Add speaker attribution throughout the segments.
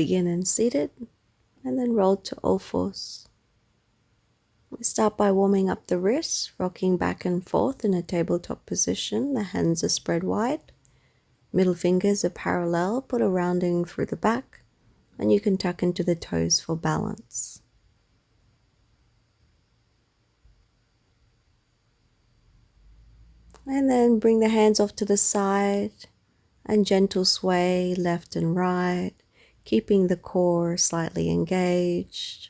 Speaker 1: Begin in seated and then roll to all fours. We start by warming up the wrists, rocking back and forth in a tabletop position. The hands are spread wide. Middle fingers are parallel, put a rounding through the back, and you can tuck into the toes for balance. And then bring the hands off to the side and gentle sway left and right, keeping the core slightly engaged.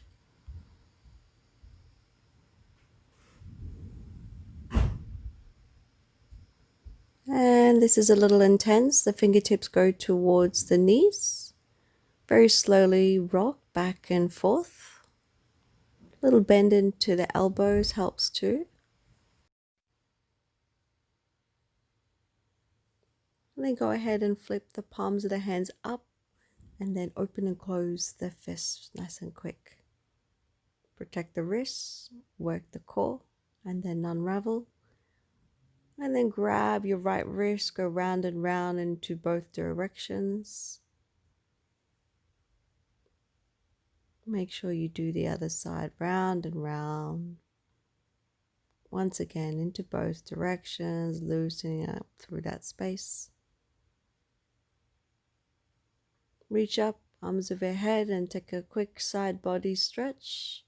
Speaker 1: And this is a little intense. The fingertips go towards the knees. Very slowly rock back and forth. A little bend into the elbows helps too. And then go ahead and flip the palms of the hands up and then open and close the fists nice and quick. Protect the wrists, work the core, and then unravel. And then grab your right wrist, go round and round into both directions. Make sure you do the other side, round and round. Once again, into both directions, loosening up through that space. Reach up, arms overhead, and take a quick side body stretch.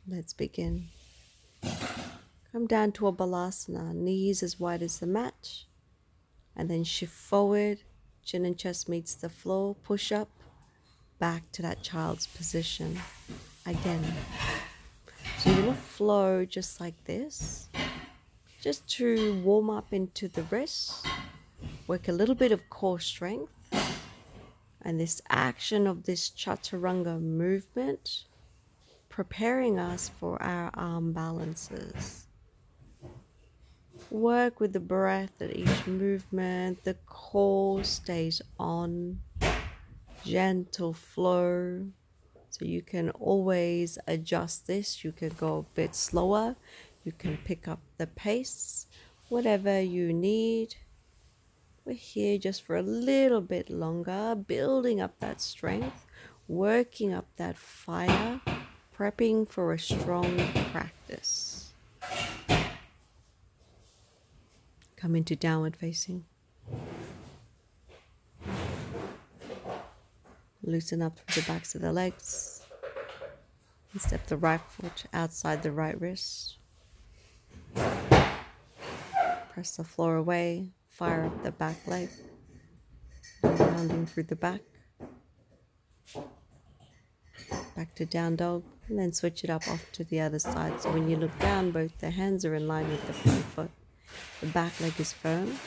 Speaker 1: Let's begin. Come down to a bakasana, knees as wide as the mat, and then shift forward, chin and chest meets the floor, push up, back to that child's position again. So you're going to flow just like this, just to warm up into the wrists, work a little bit of core strength, and this action of this chaturanga movement preparing us for our arm balances. Work with the breath at each movement. The core stays on, gentle flow. So you can always adjust this. You can go a bit slower. You can pick up the pace, whatever you need. We're here just for a little bit longer, building up that strength, working up that fire, prepping for a strong practice. Come into downward facing. Loosen up through the backs of the legs. And step the right foot outside the right wrist. Press the floor away. Fire up the back leg. Rounding through the back. Back to down dog, and then switch it up off to the other side. So when you look down, both the hands are in line with the front foot. The back leg is firm,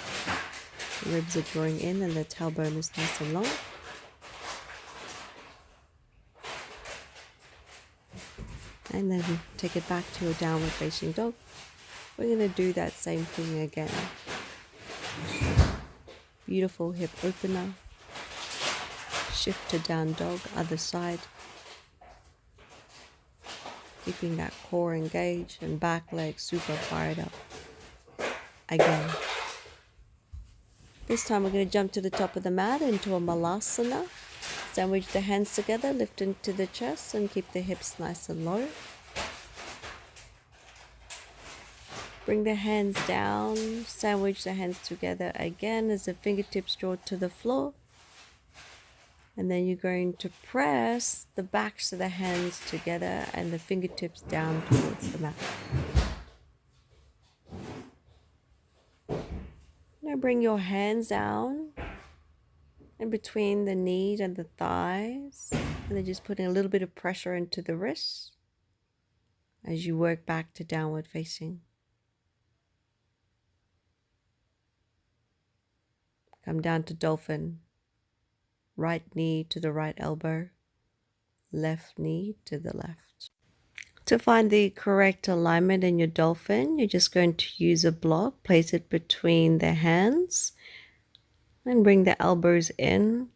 Speaker 1: the ribs are drawing in, and the tailbone is nice and long. And then take it back to a downward facing dog. We're going to do that same thing again. Beautiful hip opener. Shift to down dog, other side. Keeping that core engaged and back leg super fired up. Again. This time we're going to jump to the top of the mat into a malasana. Sandwich the hands together, lift into the chest and keep the hips nice and low. Bring the hands down, sandwich the hands together again as the fingertips draw to the floor. And then you're going to press the backs of the hands together and the fingertips down towards the mat. Now bring your hands down in between the knees and the thighs. And then just putting a little bit of pressure into the wrists as you work back to downward facing. Come down to dolphin. Right knee to the right elbow, left knee to the left. To find the correct alignment in your dolphin, you're just going to use a block, place it between the hands, and bring the elbows in.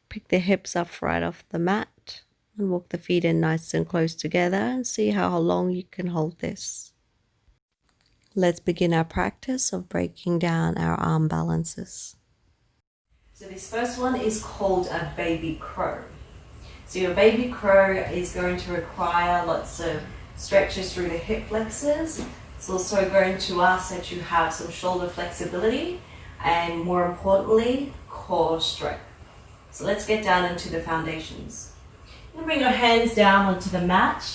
Speaker 1: Pick the hips up right off the mat, and walk the feet in nice and close together, and see how long you can hold this. Let's begin our practice of breaking down our arm balances. So this first one is called a baby crow. So your baby crow is going to require lots of stretches through the hip flexors. It's also going to ask that you have some shoulder flexibility and, more importantly, core strength. So let's get down into the foundations. You're going to bring your hands down onto the mat.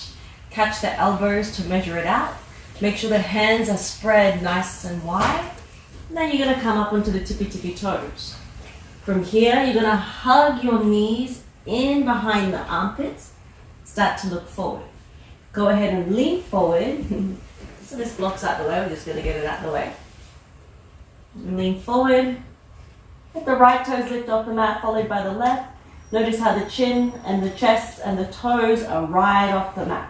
Speaker 1: Catch the elbows to measure it out. Make sure the hands are spread nice and wide. And then you're going to come up onto the tippy toes. From here, you're going to hug your knees in behind the armpits. Start to look forward. Go ahead and lean forward. So this block's out the way. We're just going to get it out the way. Lean forward. Let the right toes lift off the mat, followed by the left. Notice how the chin and the chest and the toes are right off the mat.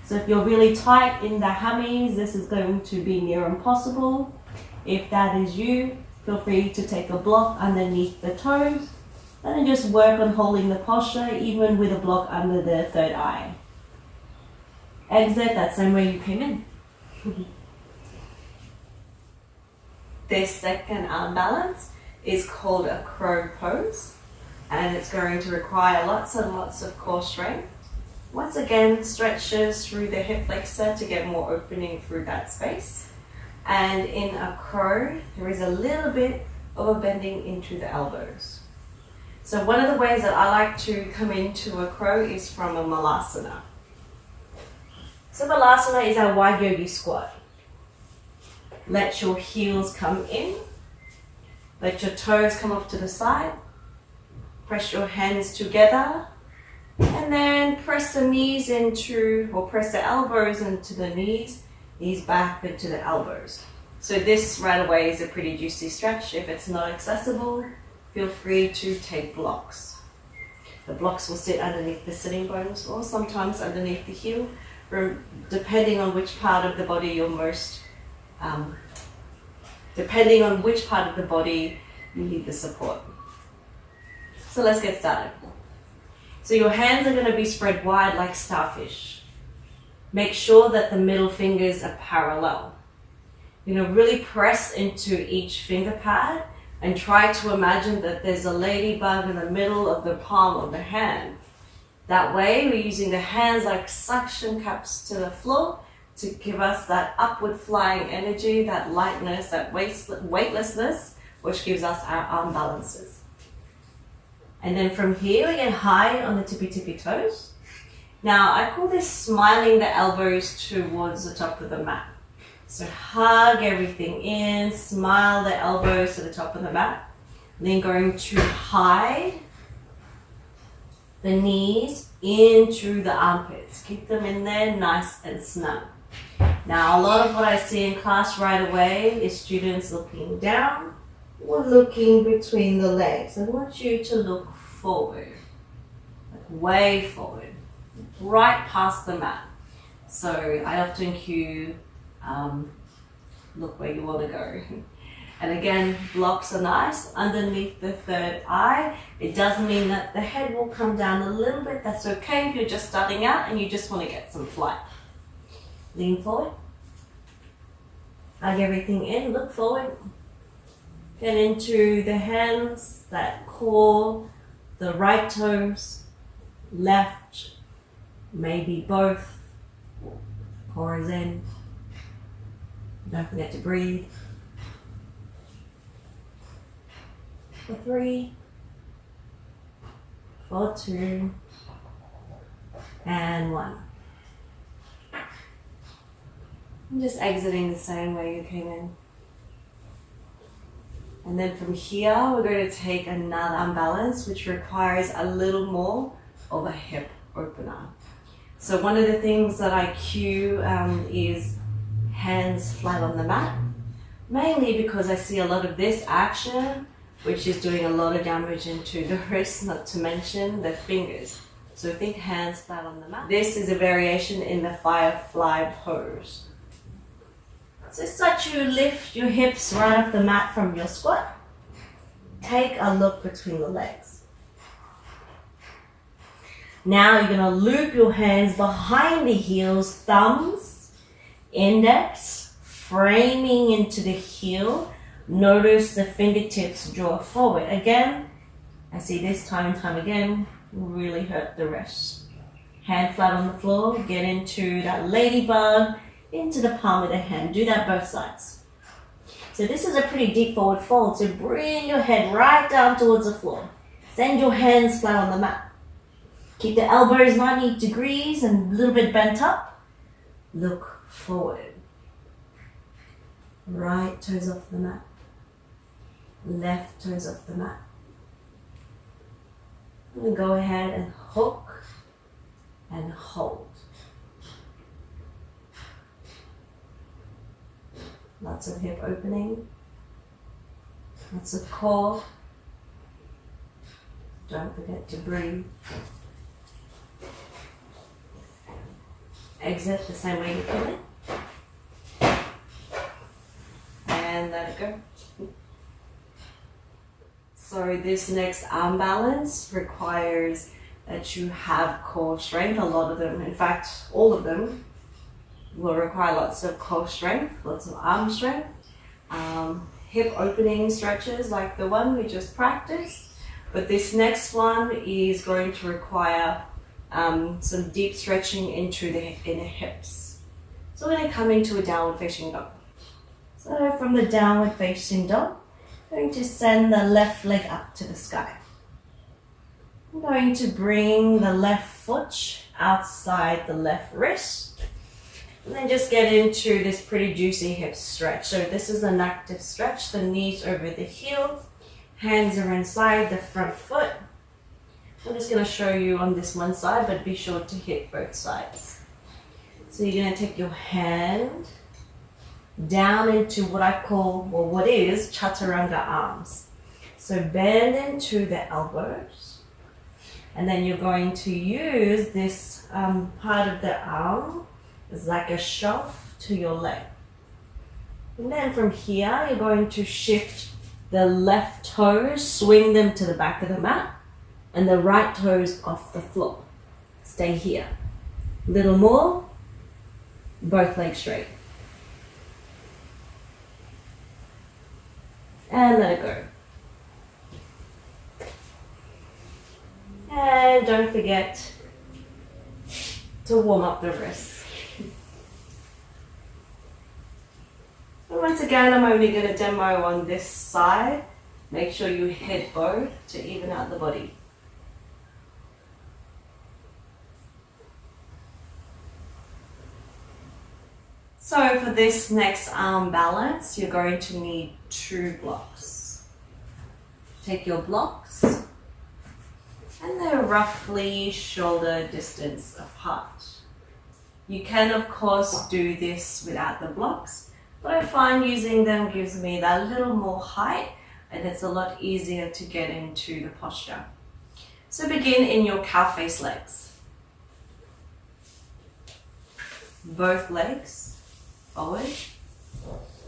Speaker 1: So if you're really tight in the hammies, this is going to be near impossible. If that is you, feel free to take a block underneath the toes and then just work on holding the posture, even with a block under the third eye. Exit that same way you came in. This second arm balance is called a crow pose, and it's going to require lots and lots of core strength. Once again, stretches through the hip flexor to get more opening through that space. And in a crow, there is a little bit of a bending into the elbows. So one of the ways that I like to come into a crow is from a malasana. So malasana is our wide yogi squat. Let your heels come in. Let your toes come off to the side. Press your hands together. And then press the knees into, or press the elbows into the knees back into the elbows. So this right away is a pretty juicy stretch. If it's not accessible, feel free to take blocks. The blocks will sit underneath the sitting bones or sometimes underneath the heel, depending on which part of the body you're most, depending on which part of the body you need the support. So let's get started. So your hands are going to be spread wide like starfish. Make sure that the middle fingers are parallel. You're going to really press into each finger pad and try to imagine that there's a ladybug in the middle of the palm of the hand. That way, we're using the hands like suction cups to the floor to give us that upward flying energy, that lightness, that weightlessness, which gives us our arm balances. And then from here, we get high on the tippy toes. Now, I call this smiling the elbows towards the top of the mat. So hug everything in, smile the elbows to the top of the mat. Then going to hide the knees in through the armpits. Keep them in there nice and snug. Now, a lot of what I see in class right away is students looking down or looking between the legs. I want you to look forward, like way forward, right past the mat. So I often cue, look where you want to go. And again, blocks are nice underneath the third eye. It does mean that the head will come down a little bit. That's okay if you're just starting out and you just want to get some flight. Lean forward. Hug everything in, look forward. Get into the hands, that core, the right toes, left, maybe both. Core is in. Don't forget to breathe. For 3, for 2, and 1. I'm just exiting the same way you came in. And then from here, we're going to take another unbalance, which requires a little more of a hip opener. So one of the things that I cue is hands flat on the mat, mainly because I see a lot of this action, which is doing a lot of damage into the wrists, not to mention the fingers. So think hands flat on the mat. This is a variation in the Firefly pose. So start to lift your hips right off the mat from your squat. Take a look between the legs. Now you're going to loop your hands behind the heels, thumbs Index framing into the heel. Notice the fingertips draw forward. Again, I see this time and time again, really hurt the wrist. Hand flat on the floor, get into that ladybug, into the palm of the hand. Do that both sides. So this is a pretty deep forward fold, so bring your head right down towards the floor. Send your hands flat on the mat. Keep the elbows 90 degrees and a little bit bent up. Look forward. Right toes off the mat. Left toes off the mat. And go ahead and hook and hold. Lots of hip opening. Lots of core. Don't forget to breathe. Exit the same way you came in. And let it go. So this next arm balance requires that you have core strength. A lot of them, in fact, all of them will require lots of core strength, lots of arm strength, hip opening stretches like the one we just practiced. But this next one is going to require some deep stretching into the inner hips. So we're going to come into a downward facing dog. So from the downward facing dog, I'm going to send the left leg up to the sky. I'm going to bring the left foot outside the left wrist. And then just get into this pretty juicy hip stretch. So this is an active stretch, the knees over the heels, hands are inside the front foot. I'm just going to show you on this one side, but be sure to hit both sides. So you're going to take your hand down into what I call, well, what is chaturanga arms. So bend into the elbows, and then you're going to use this part of the arm as like a shove to your leg. And then from here, you're going to shift the left toes, swing them to the back of the mat, and the right toes off the floor. Stay here. Little more, both legs straight. And let it go. And don't forget to warm up the wrists. And once again, I'm only going to demo on this side. Make sure you hit both to even out the body. So for this next arm balance, you're going to need 2 blocks. Take your blocks, and they're roughly shoulder distance apart. You can, of course, do this without the blocks, but I find using them gives me that little more height, and it's a lot easier to get into the posture. So begin in your cow face legs. Both legs forward.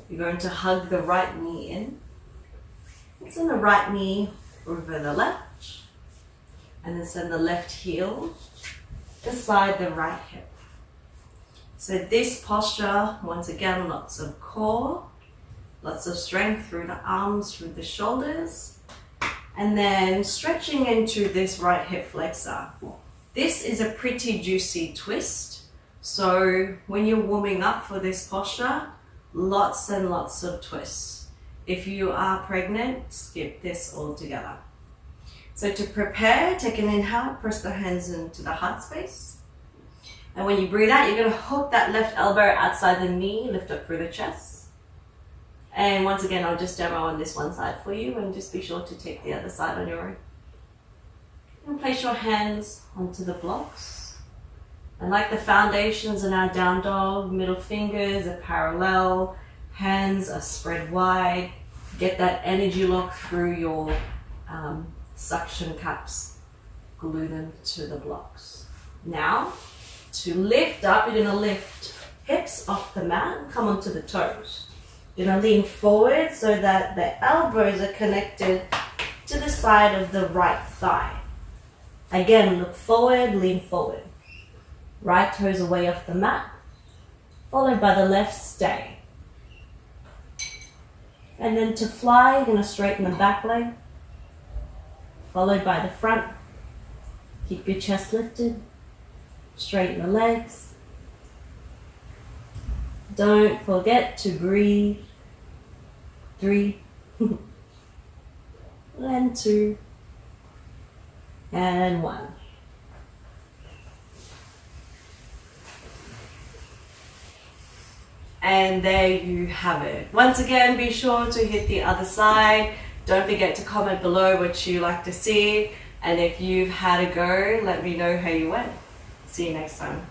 Speaker 1: You're going to hug the right knee in. Send the right knee over the left, and then send the left heel beside the right hip. So this posture, once again, lots of core, lots of strength through the arms, through the shoulders, and then stretching into this right hip flexor. This is a pretty juicy twist. So when you're warming up for this posture, lots and lots of twists. If you are pregnant, skip this altogether. So to prepare, take an inhale, press the hands into the heart space. And when you breathe out, you're going to hook that left elbow outside the knee, lift up through the chest. And once again, I'll just demo on this one side for you, and just be sure to take the other side on your own. And place your hands onto the blocks. And like the foundations in our down dog, middle fingers are parallel, hands are spread wide. Get that energy lock through your suction cups. Glue them to the blocks. Now, to lift up, you're going to lift hips off the mat and come onto the toes. You're going to lean forward so that the elbows are connected to the side of the right thigh. Again, look forward, lean forward. Right toes away off the mat. followed by the left stay. And then to fly, you're going to straighten the back leg, followed by the front. Keep your chest lifted, straighten the legs. Don't forget to breathe. 3, and 2, and 1. And there you have it. Once again, be sure to hit the other side. Don't forget to comment below what you like to see. And if you've had a go, let me know how you went. See you next time.